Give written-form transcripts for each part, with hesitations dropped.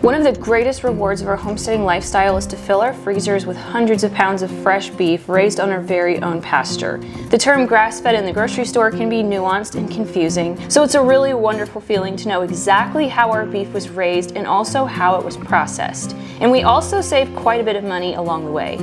One of the greatest rewards of our homesteading lifestyle is to fill our freezers with hundreds of pounds of fresh beef raised on our very own pasture. The term grass-fed in the grocery store can be nuanced and confusing, so it's a really wonderful feeling to know exactly how our beef was raised and also how it was processed. And we also save quite a bit of money along the way.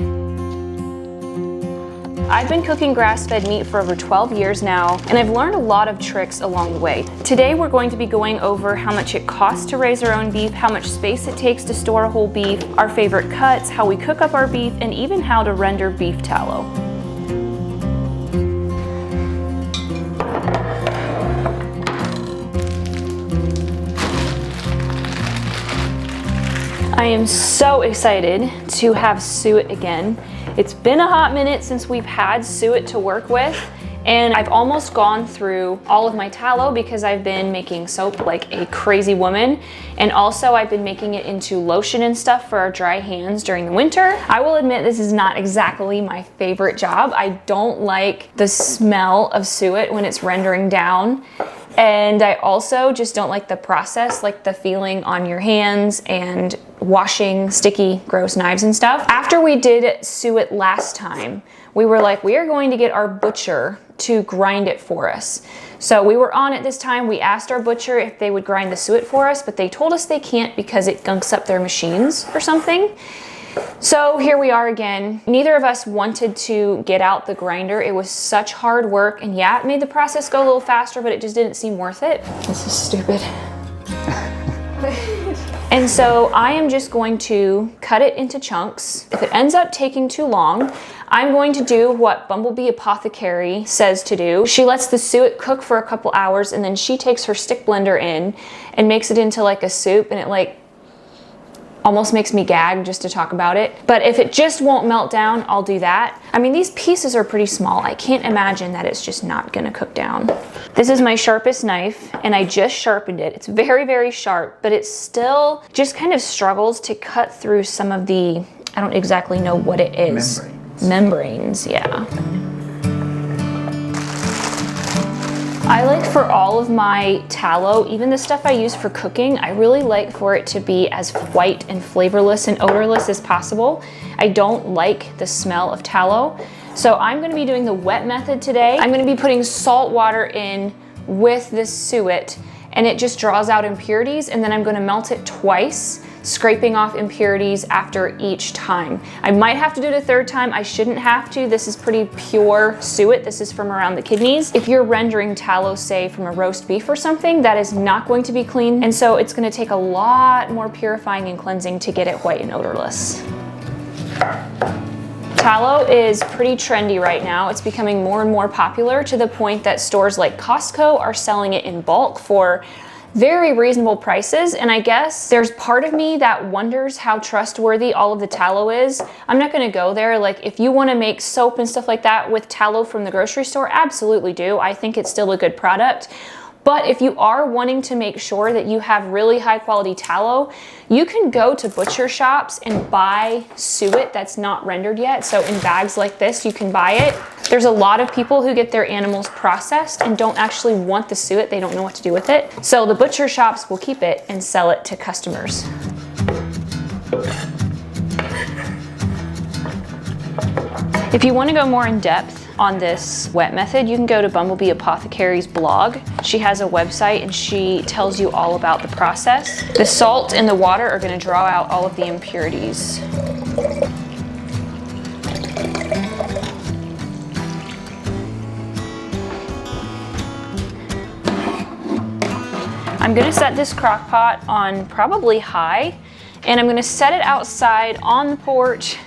I've been cooking grass-fed meat for over 12 years now, and I've learned a lot of tricks along the way. Today we're going to be going over how much it costs to raise our own beef, how much space it takes to store a whole beef, our favorite cuts, how we cook up our beef, and even how to render beef tallow. I am so excited to have suet again. It's been a hot minute since we've had suet to work with, and I've almost gone through all of my tallow because I've been making soap like a crazy woman, and also I've been making it into lotion and stuff for our dry hands during the winter. I will admit this is not exactly my favorite job. I don't like the smell of suet when it's rendering down. And I also just don't like the process, like the feeling on your hands and washing sticky, gross knives and stuff. After we did suet last time, we were like, we are going to get our butcher to grind it for us. So we were on it this time. We asked our butcher if they would grind the suet for us, but they told us they can't because it gunks up their machines or something. So here we are again. Neither of us wanted to get out the grinder. It was such hard work, and yeah, it made the process go a little faster, but it just didn't seem worth it. This is stupid. And so I am just going to cut it into chunks. If it ends up taking too long, I'm going to do what Bumblebee Apothecary says to do. She lets the suet cook for a couple hours, and then she takes her stick blender in and makes it into like a soup, and it like almost makes me gag just to talk about it. But if it just won't melt down, I'll do that. I mean, these pieces are pretty small. I can't imagine that it's just not gonna cook down. This is my sharpest knife, and I just sharpened it. It's very, very sharp, but it still just kind of struggles to cut through some of the, I don't exactly know what it is. Membranes, yeah. I like for all of my tallow, even the stuff I use for cooking, I really like for it to be as white and flavorless and odorless as possible. I don't like the smell of tallow. So I'm gonna be doing the wet method today. I'm gonna be putting salt water in with this suet, and it just draws out impurities, and then I'm gonna melt it twice, scraping off impurities after each time. I might have to do it a third time. I shouldn't have to. This is pretty pure suet. This is from around the kidneys. If you're rendering tallow, say from a roast beef or something, that is not going to be clean. And so it's gonna take a lot more purifying and cleansing to get it white and odorless. Tallow is pretty trendy right now. It's becoming more and more popular to the point that stores like Costco are selling it in bulk for very reasonable prices, and I guess there's part of me that wonders how trustworthy all of the tallow is. I'm not gonna go there. Like, if you wanna make soap and stuff like that with tallow from the grocery store, absolutely do. I think it's still a good product. But if you are wanting to make sure that you have really high quality tallow, you can go to butcher shops and buy suet that's not rendered yet. So in bags like this, you can buy it. There's a lot of people who get their animals processed and don't actually want the suet. They don't know what to do with it. So the butcher shops will keep it and sell it to customers. If you want to go more in depth on this wet method, you can go to Bumblebee Apothecary's blog. She has a website and she tells you all about the process. The salt and the water are going to draw out all of the impurities. I'm going to set this crock pot on probably high, and I'm going to set it outside on the porch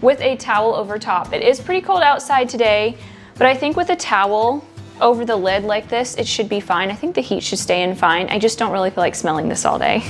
with a towel over top. It is pretty cold outside today, but I think with a towel over the lid like this, it should be fine. I think the heat should stay in fine. I just don't really feel like smelling this all day.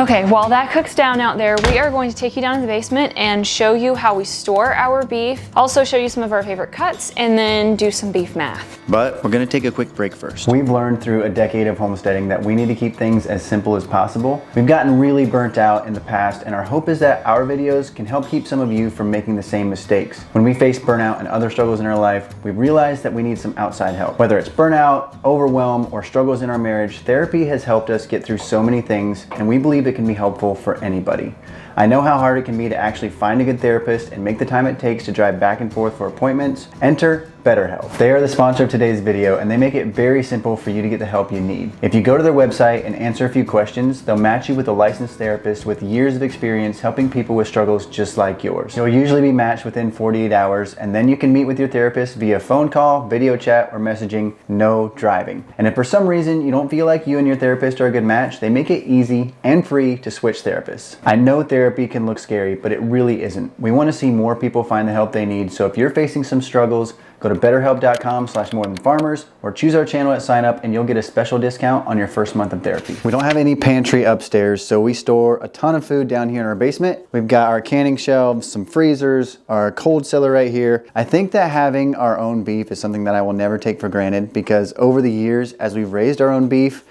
Okay, while that cooks down out there, we are going to take you down to the basement and show you how we store our beef, also show you some of our favorite cuts, and then do some beef math. But we're gonna take a quick break first. We've learned through a decade of homesteading that we need to keep things as simple as possible. We've gotten really burnt out in the past, and our hope is that our videos can help keep some of you from making the same mistakes. When we face burnout and other struggles in our life, we realize that we need some outside help. Whether it's burnout, overwhelm, or struggles in our marriage, therapy has helped us get through so many things, and we believe it can be helpful for anybody. I know how hard it can be to actually find a good therapist and make the time it takes to drive back and forth for appointments. Enter BetterHelp. They are the sponsor of today's video, and they make it very simple for you to get the help you need. If you go to their website and answer a few questions, they'll match you with a licensed therapist with years of experience helping people with struggles just like yours. You'll usually be matched within 48 hours, and then you can meet with your therapist via phone call, video chat, or messaging, no driving. And if for some reason you don't feel like you and your therapist are a good match, they make it easy and free to switch therapists. I know therapy can look scary, but it really isn't. We want to see more people find the help they need, so if you're facing some struggles, go to betterhelp.com/morethanfarmers or choose our channel at sign up and you'll get a special discount on your first month of therapy. We don't have any pantry upstairs, so we store a ton of food down here in our basement. We've got our canning shelves, some freezers, our cold cellar right here. I think that having our own beef is something that I will never take for granted, because over the years, as we've raised our own beef,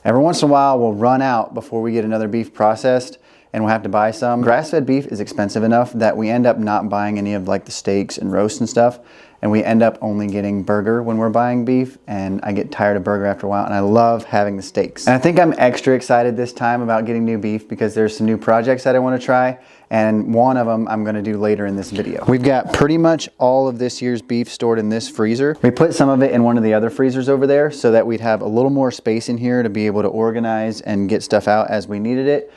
every once in a while we'll run out before we get another beef processed, and we'll have to buy some. Grass-fed beef is expensive enough that we end up not buying any of like the steaks and roasts and stuff, and we end up only getting burger when we're buying beef, and I get tired of burger after a while, and I love having the steaks. And I think I'm extra excited this time about getting new beef because there's some new projects that I want to try, and one of them I'm going to do later in this video. We've got pretty much all of this year's beef stored in this freezer. We put some of it in one of the other freezers over there so that we'd have a little more space in here to be able to organize and get stuff out as we needed it.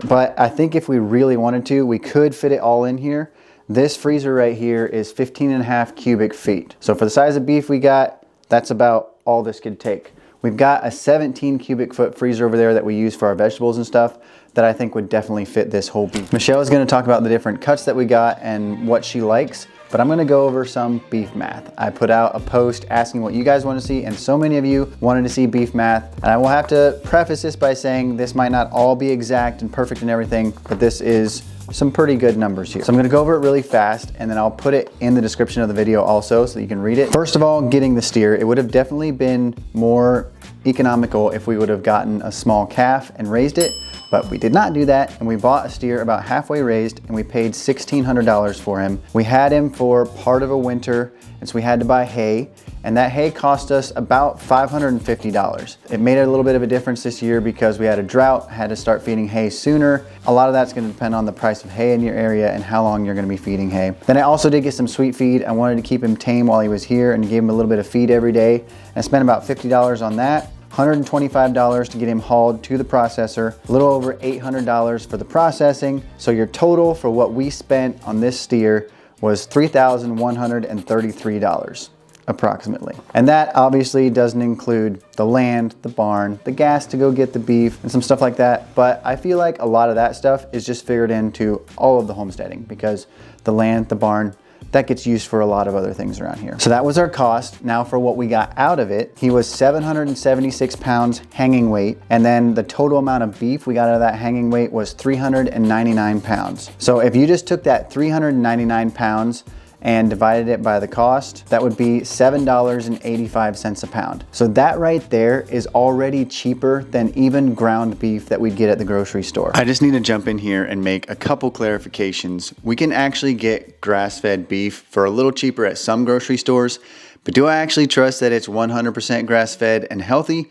But I think if we really wanted to, we could fit it all in here. This freezer right here is 15.5 cubic feet. So for the size of beef we got, that's about all this could take. We've got a 17 cubic foot freezer over there that we use for our vegetables and stuff that I think would definitely fit this whole beef. Michelle is going to talk about the different cuts that we got and what she likes, but I'm going to go over some beef math. I put out a post asking what you guys want to see, and so many of you wanted to see beef math. And I will have to preface this by saying this might not all be exact and perfect and everything, but this is some pretty good numbers here. So I'm gonna go over it really fast, and then I'll put it in the description of the video also so that you can read it. First of all, getting the steer, it would have definitely been more economical if we would have gotten a small calf and raised it, but we did not do that, and we bought a steer about halfway raised, and we paid $1,600 for him. We had him for part of a winter, and so we had to buy hay, and that hay cost us about $550. It made a little bit of a difference this year because we had a drought, had to start feeding hay sooner. A lot of that's gonna depend on the price of hay in your area and how long you're gonna be feeding hay. Then I also did get some sweet feed. I wanted to keep him tame while he was here and gave him a little bit of feed every day. And I spent about $50 on that. $125 to get him hauled to the processor, a little over $800 for the processing. So your total for what we spent on this steer was $3,133 approximately. And that obviously doesn't include the land, the barn, the gas to go get the beef, and some stuff like that. But I feel like a lot of that stuff is just figured into all of the homesteading, because the land, the barn, that gets used for a lot of other things around here. So that was our cost. Now for what we got out of it, he was 776 pounds hanging weight, and then the total amount of beef we got out of that hanging weight was 399 pounds. So if you just took that 399 pounds and divided it by the cost, that would be $7.85 a pound. So that right there is already cheaper than even ground beef that we'd get at the grocery store. I just need to jump in here and make a couple clarifications. We can actually get grass-fed beef for a little cheaper at some grocery stores, but do I actually trust that it's 100% grass-fed and healthy?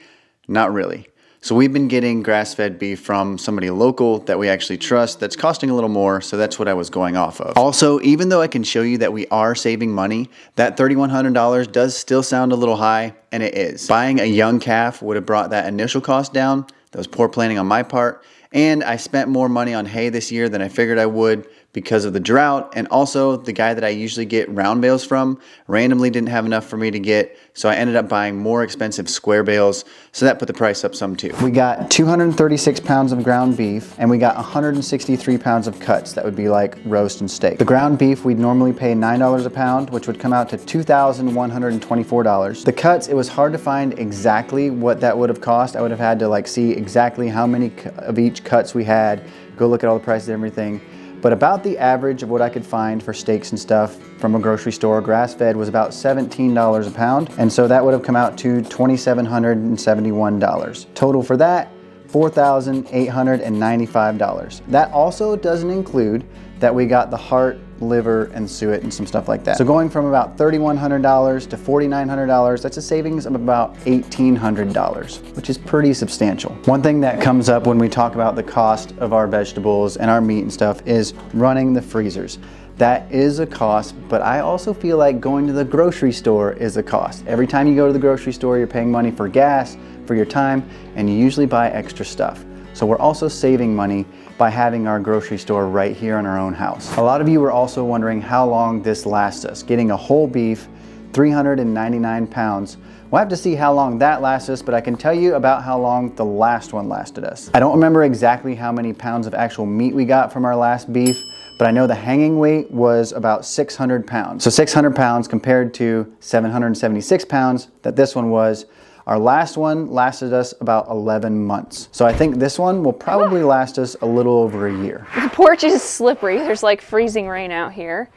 Not really. So we've been getting grass-fed beef from somebody local that we actually trust that's costing a little more, so that's what I was going off of. Also, even though I can show you that we are saving money, that $3,100 does still sound a little high, and it is. Buying a young calf would have brought that initial cost down. That was poor planning on my part, and I spent more money on hay this year than I figured I would because of the drought, and also the guy that I usually get round bales from randomly didn't have enough for me to get, so I ended up buying more expensive square bales, so that put the price up some too. We got 236 pounds of ground beef, and we got 163 pounds of cuts that would be like roast and steak. The ground beef we'd normally pay $9 a pound, which would come out to $2,124. The cuts, it was hard to find exactly what that would have cost. I would have had to like see exactly how many of each cuts we had, go look at all the prices and everything. But about the average of what I could find for steaks and stuff from a grocery store, grass-fed, was about $17 a pound. And so that would have come out to $2,771. Total for that, $4,895. That also doesn't include that we got the heart, liver, and suet and some stuff like that. So going from about $3,100 to $4,900, that's a savings of about $1,800, which is pretty substantial. One thing that comes up when we talk about the cost of our vegetables and our meat and stuff is running the freezers. That is a cost, but I also feel like going to the grocery store is a cost. Every time you go to the grocery store, you're paying money for gas, for your time, and you usually buy extra stuff. So we're also saving money by having our grocery store right here in our own house. A lot of you were also wondering how long this lasts us. Getting a whole beef, 399 pounds. We'll have to see how long that lasts us, but I can tell you about how long the last one lasted us. I don't remember exactly how many pounds of actual meat we got from our last beef, but I know the hanging weight was about 600 pounds. So 600 pounds compared to 776 pounds that this one was. Our last one lasted us about 11 months. So I think this one will probably last us a little over a year. The porch is slippery. There's like freezing rain out here.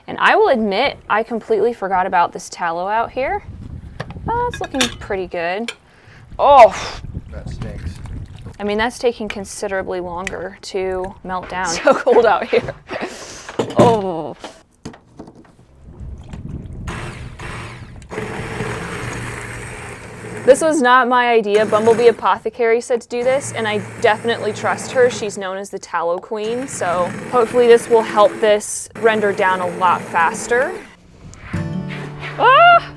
And I will admit, I completely forgot about this tallow out here. Oh, it's looking pretty good. Oh! That stinks. I mean, that's taking considerably longer to melt down. So cold out here. Oh. This was not my idea. Bumblebee Apothecary said to do this, and I definitely trust her. She's known as the tallow queen, so hopefully this will help this render down a lot faster. Ah!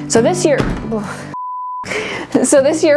So this year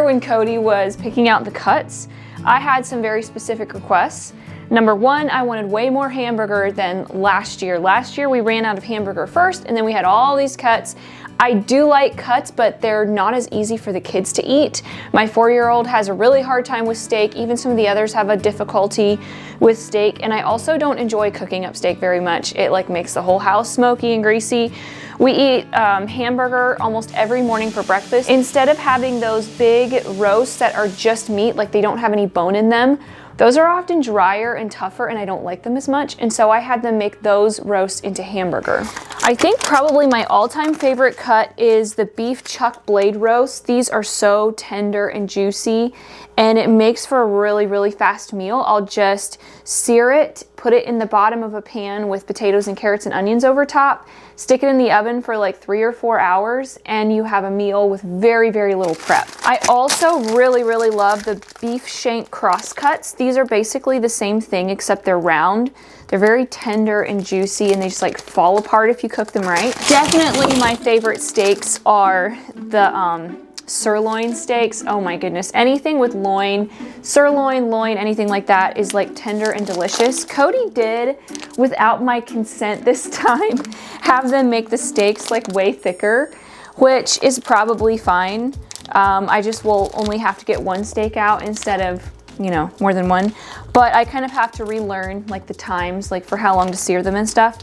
when Cody was picking out the cuts, I had some very specific requests. Number one, I wanted way more hamburger than last year. Last year we ran out of hamburger first, and then we had all these cuts. I do like cuts, but they're not as easy for the kids to eat. My 4-year-old has a really hard time with steak. Even some of the others have a difficulty with steak, and I also don't enjoy cooking up steak very much. It like makes the whole house smoky and greasy. We eat hamburger almost every morning for breakfast. Instead of having those big roasts that are just meat, like they don't have any bone in them, those are often drier and tougher, and I don't like them as much, and so I had them make those roasts into hamburger. I think probably my all-time favorite cut is the beef chuck blade roast. These are so tender and juicy, and it makes for a really, really fast meal. I'll just sear it, put it in the bottom of a pan with potatoes and carrots and onions over top, stick it in the oven for like 3 or 4 hours, and you have a meal with very, very little prep. I also really, really love the beef shank cross cuts. These are basically the same thing except they're round. They're very tender and juicy, and they just like fall apart if you cook them right. Definitely my favorite steaks are the sirloin steaks. Oh my goodness, anything with loin, sirloin, loin, anything like that is like tender and delicious. Cody did, without my consent this time, have them make the steaks like way thicker, which is probably fine. I just will only have to get one steak out instead of, you know, more than one. But I kind of have to relearn like the times, like for how long to sear them and stuff.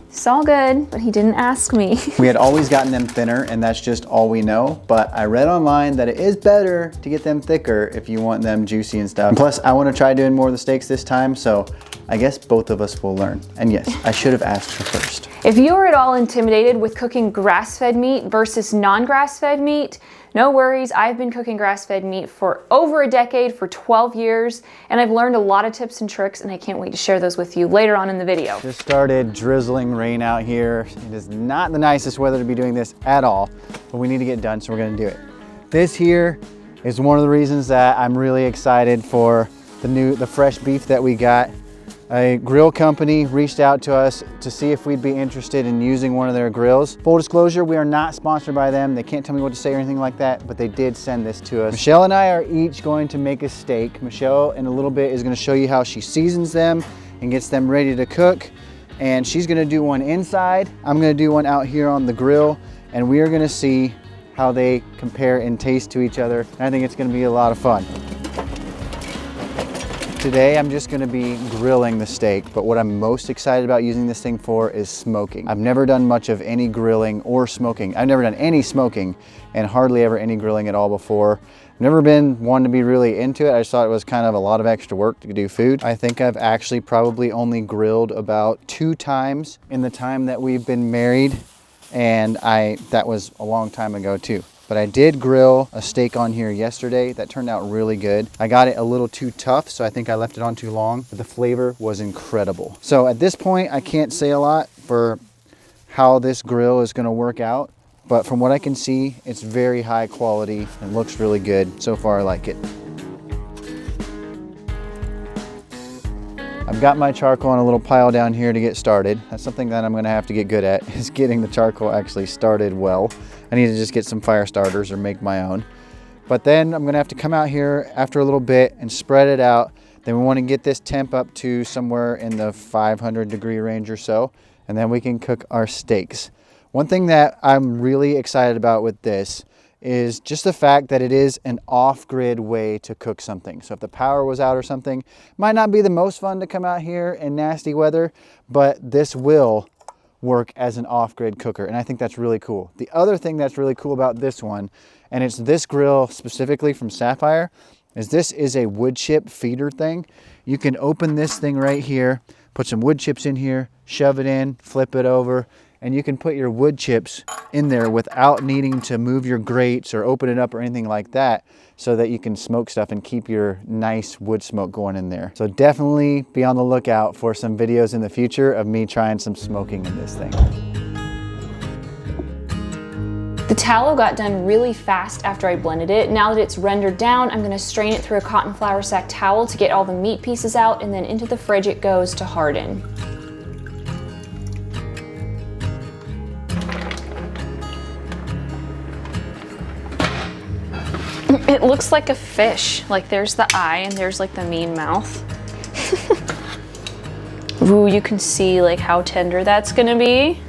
It's all good, but he didn't ask me. We had always gotten them thinner, and that's just all we know, but I read online that it is better to get them thicker if you want them juicy and stuff. And plus, I want to try doing more of the steaks this time, so I guess both of us will learn. And yes, I should have asked her first. If you are at all intimidated with cooking grass-fed meat versus non-grass-fed meat, no worries. I've been cooking grass-fed meat for over a decade, for 12 years, and I've learned a lot of tips and tricks, and I can't wait to share those with you later on in the video. Just started drizzling rain out here. It is not the nicest weather to be doing this at all, but we need to get done, so we're gonna do it. This here is one of the reasons that I'm really excited for the fresh beef that we got. A grill company reached out to us to see if we'd be interested in using one of their grills. Full disclosure, we are not sponsored by them. They can't tell me what to say or anything like that, but they did send this to us. Michelle and I are each going to make a steak. Michelle in a little bit is going to show you how she seasons them and gets them ready to cook. And she's going to do one inside. I'm going to do one out here on the grill, and we are going to see how they compare in taste to each other. And I think it's going to be a lot of fun. Today I'm just gonna be grilling the steak, but what I'm most excited about using this thing for is smoking. I've never done much of any grilling or smoking. I've never done any smoking and hardly ever any grilling at all before. I've never been one to be really into it. I just thought it was kind of a lot of extra work to do food. I think I've actually probably only grilled about 2 times in the time that we've been married, and that was a long time ago too. But I did grill a steak on here yesterday that turned out really good. I got it a little too tough, so I think I left it on too long, but the flavor was incredible. So at this point, I can't say a lot for how this grill is gonna work out, but from what I can see, it's very high quality and looks really good. So far, I like it. I've got my charcoal on a little pile down here to get started. That's something that I'm gonna have to get good at, is getting the charcoal actually started well. I need to just get some fire starters or make my own. But then I'm gonna have to come out here after a little bit and spread it out. Then we wanna get this temp up to somewhere in the 500-degree range or so, and then we can cook our steaks. One thing that I'm really excited about with this is just the fact that it is an off-grid way to cook something. So if the power was out or something, it might not be the most fun to come out here in nasty weather, but this will work as an off-grid cooker, and I think that's really cool. The other thing that's really cool about this one, and it's this grill specifically from Sapphire, is this is a wood chip feeder thing. You can open this thing right here, put some wood chips in here, shove it in, flip it over, and you can put your wood chips in there without needing to move your grates or open it up or anything like that, so that you can smoke stuff and keep your nice wood smoke going in there. So definitely be on the lookout for some videos in the future of me trying some smoking in this thing. The tallow got done really fast after I blended it. Now that it's rendered down, I'm gonna strain it through a cotton flour sack towel to get all the meat pieces out, and then into the fridge it goes to harden. It looks like a fish. Like there's the eye and there's like the mean mouth. Ooh, you can see like how tender that's gonna be.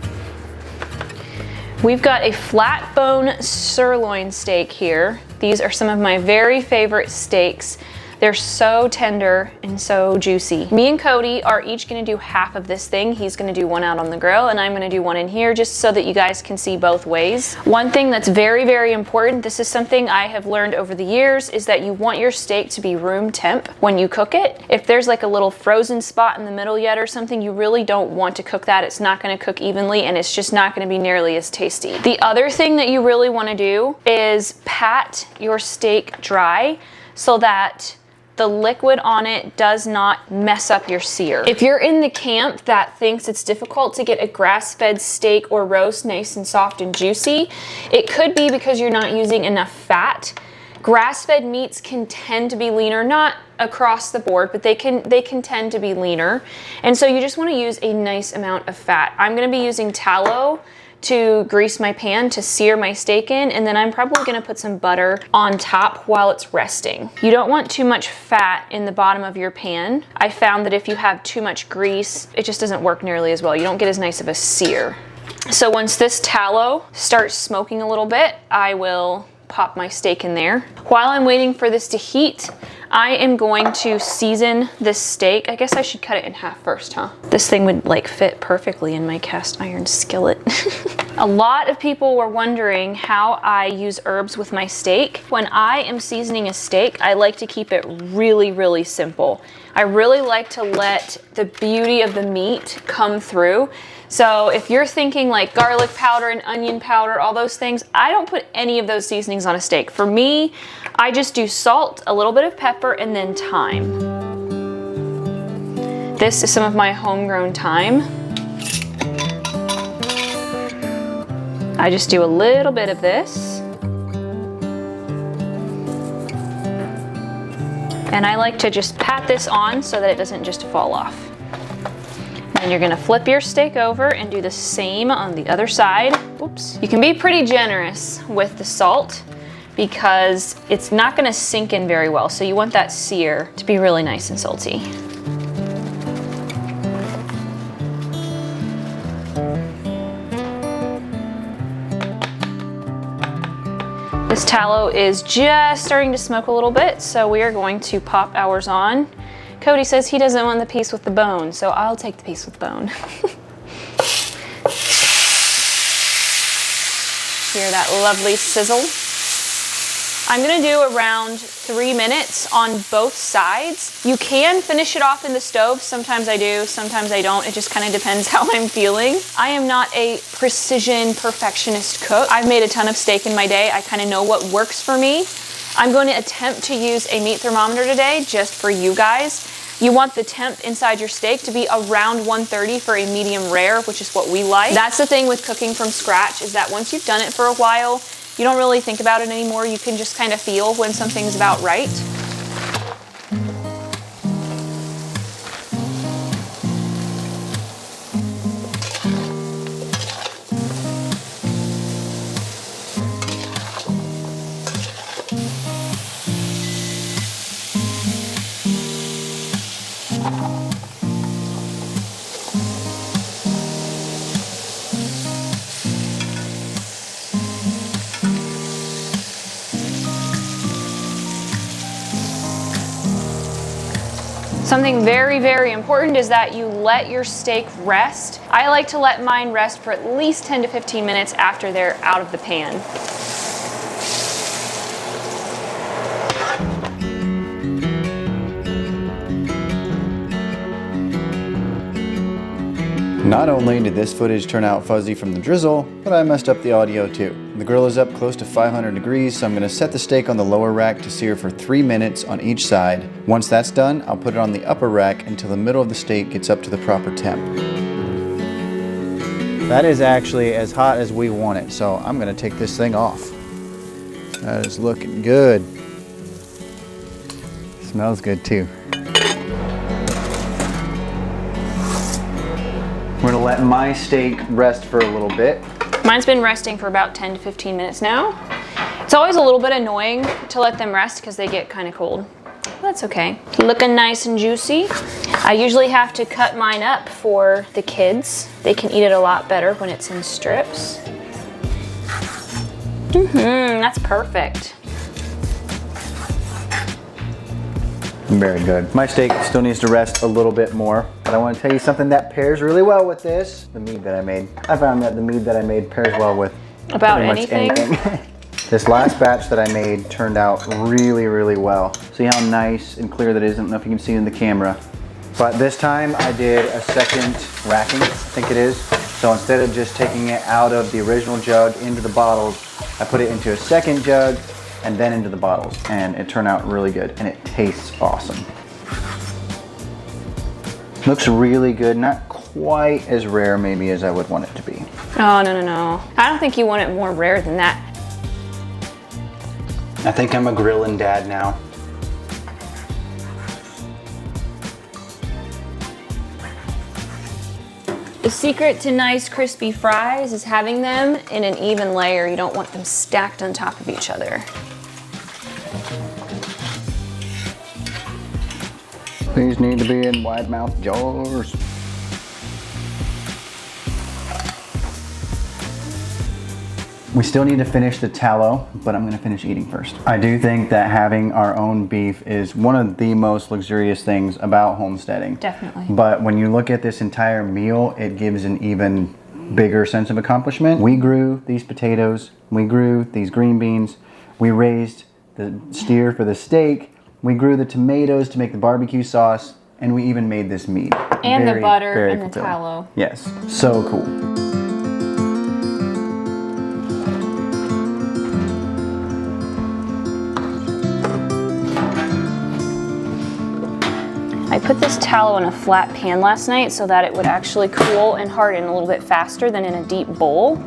We've got a flat bone sirloin steak here. These are some of my very favorite steaks. They're so tender and so juicy. Me and Cody are each gonna do half of this thing. He's gonna do one out on the grill and I'm gonna do one in here, just so that you guys can see both ways. One thing that's very, very important, this is something I have learned over the years, is that you want your steak to be room temp when you cook it. If there's like a little frozen spot in the middle yet or something, you really don't want to cook that. It's not gonna cook evenly and it's just not gonna be nearly as tasty. The other thing that you really wanna do is pat your steak dry so that the liquid on it does not mess up your sear. If you're in the camp that thinks it's difficult to get a grass-fed steak or roast nice and soft and juicy, it could be because you're not using enough fat. Grass-fed meats can tend to be leaner, not across the board, but they can tend to be leaner. And so you just want to use a nice amount of fat. I'm going to be using tallow to grease my pan to sear my steak in, and then I'm probably gonna put some butter on top while it's resting. You don't want too much fat in the bottom of your pan. I found that if you have too much grease, it just doesn't work nearly as well. You don't get as nice of a sear. So once this tallow starts smoking a little bit, I will pop my steak in there. While I'm waiting for this to heat, I am going to season this steak. I guess I should cut it in half first, huh? This thing would like fit perfectly in my cast iron skillet. A lot of people were wondering how I use herbs with my steak. When I am seasoning a steak, I like to keep it really, really simple. I really like to let the beauty of the meat come through. So if you're thinking like garlic powder and onion powder, all those things, I don't put any of those seasonings on a steak. For me, I just do salt, a little bit of pepper, and then thyme. This is some of my homegrown thyme. I just do a little bit of this. And I like to just pat this on so that it doesn't just fall off. And you're gonna flip your steak over and do the same on the other side. Oops. You can be pretty generous with the salt because it's not gonna sink in very well. So you want that sear to be really nice and salty. This tallow is just starting to smoke a little bit, so we are going to pop ours on. Cody says he doesn't want the piece with the bone, so I'll take the piece with the bone. Hear that lovely sizzle? I'm gonna do around 3 minutes on both sides. You can finish it off in the stove. Sometimes I do, sometimes I don't. It just kind of depends how I'm feeling. I am not a precision perfectionist cook. I've made a ton of steak in my day. I kind of know what works for me. I'm going to attempt to use a meat thermometer today just for you guys. You want the temp inside your steak to be around 130 for a medium rare, which is what we like. That's the thing with cooking from scratch, is that once you've done it for a while, you don't really think about it anymore. You can just kind of feel when something's about right. Something very, very important is that you let your steak rest. I like to let mine rest for at least 10 to 15 minutes after they're out of the pan. Not only did this footage turn out fuzzy from the drizzle, but I messed up the audio too. The grill is up close to 500 degrees, so I'm going to set the steak on the lower rack to sear for 3 minutes on each side. Once that's done, I'll put it on the upper rack until the middle of the steak gets up to the proper temp. That is actually as hot as we want it, so I'm going to take this thing off. That is looking good. Smells good too. We're gonna let my steak rest for a little bit. Mine's been resting for about 10 to 15 minutes now. It's always a little bit annoying to let them rest because they get kind of cold. That's okay. Looking nice and juicy. I usually have to cut mine up for the kids. They can eat it a lot better when it's in strips. That's perfect. Very good. My steak still needs to rest a little bit more, but I want to tell you something that pairs really well with this. The mead that I made. I found that the mead that I made pairs well with about pretty much anything. This last batch that I made turned out really, really well. See how nice and clear that is? I don't know if you can see it in the camera. But this time I did a second racking, I think it is. So instead of just taking it out of the original jug into the bottles, I put it into a second jug and then into the bottles, and it turned out really good, and it tastes awesome. Looks really good, not quite as rare maybe as I would want it to be. Oh, no, no, no. I don't think you want it more rare than that. I think I'm a grilling dad now. The secret to nice crispy fries is having them in an even layer. You don't want them stacked on top of each other. These need to be in wide mouth jars. We still need to finish the tallow, but I'm gonna finish eating first. I do think that having our own beef is one of the most luxurious things about homesteading. Definitely. But when you look at this entire meal, it gives an even bigger sense of accomplishment. We grew these potatoes, we grew these green beans, we raised the steer for the steak, we grew the tomatoes to make the barbecue sauce, and we even made this meat. And the butter and fulfilling. the tallow. Yes, so cool. I put this tallow in a flat pan last night so that it would actually cool and harden a little bit faster than in a deep bowl.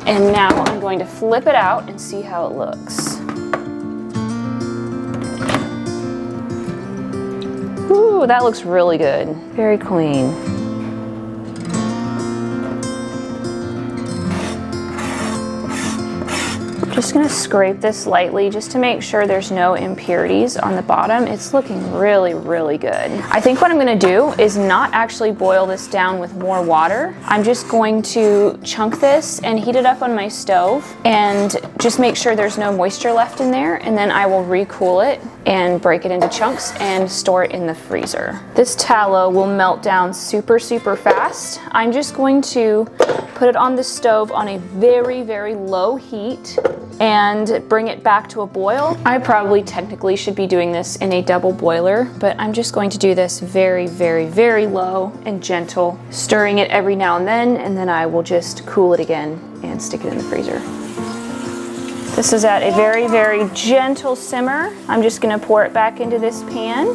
And now I'm going to flip it out and see how it looks. Ooh, that looks really good. Very clean. Just gonna scrape this lightly just to make sure there's no impurities on the bottom. It's looking really, really good. I think what I'm gonna do is not actually boil this down with more water. I'm just going to chunk this and heat it up on my stove and just make sure there's no moisture left in there, and then I will recool it and break it into chunks and store it in the freezer. This tallow will melt down super, super fast. I'm just going to put it on the stove on a very, very low heat and bring it back to a boil. I probably technically should be doing this in a double boiler, but I'm just going to do this very, very, very low and gentle, stirring it every now and then I will just cool it again and stick it in the freezer. This is at a very, very gentle simmer. I'm just gonna pour it back into this pan.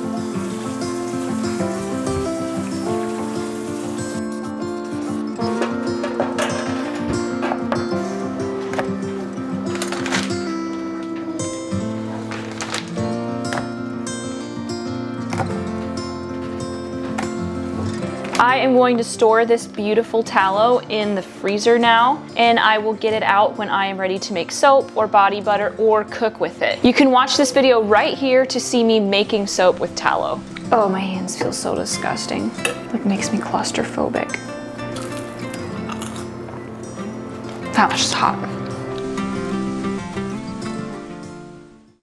I am going to store this beautiful tallow in the freezer now, and I will get it out when I am ready to make soap or body butter or cook with it. You can watch this video right here to see me making soap with tallow. Oh, my hands feel so disgusting. It makes me claustrophobic. That was just hot.